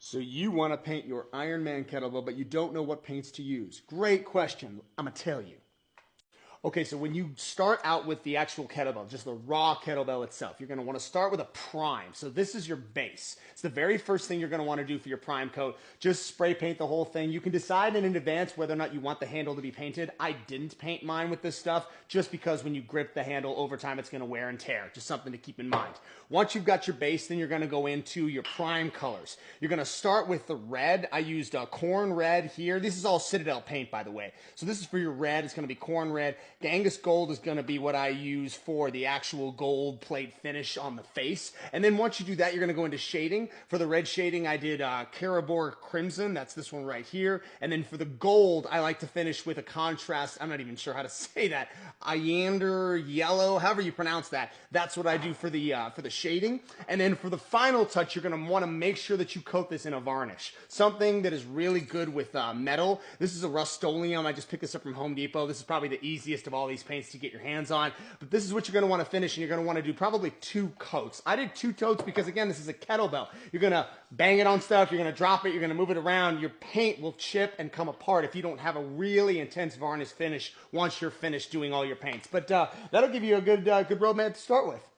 So you want to paint your Ironman kettlebell, but you don't know what paints to use. Great question. I'm going to tell you. Okay, so when you start out with the actual kettlebell, just the raw kettlebell itself, you're going to want to start with a prime. So this is your base. It's the very first thing you're going to want to do for your prime coat. Just spray paint the whole thing. You can decide in advance whether or not you want the handle to be painted. I didn't paint mine with this stuff just because when you grip the handle over time, it's going to wear and tear. Just something to keep in mind. Once you've got your base, then you're going to go into your prime colors. You're going to start with the red. I used corn red here. This is all Citadel paint, by the way. So this is for your red. It's going to be corn red. Angus gold is going to be what I use for the actual gold plate finish on the face. And then once you do that, you're going to go into shading. For the red shading, I did Caribor Crimson. That's this one right here. And then for the gold, I like to finish with a contrast. I'm not even sure how to say that. Iander yellow, however you pronounce that. That's what I do for the shading. And then for the final touch, you're going to want to make sure that you coat this in a varnish. Something that is really good with metal. This is a Rust-Oleum. I just picked this up from Home Depot. This is probably the easiest of all these paints to get your hands on, but this is what you're going to want to finish, and you're going to want to do probably 2 coats. I did 2 coats because, again, this is a kettlebell. You're going to bang it on stuff, you're going to drop it, you're going to move it around. Your paint will chip and come apart if you don't have a really intense varnish finish once you're finished doing all your paints. But that'll give you a good roadmap to start with.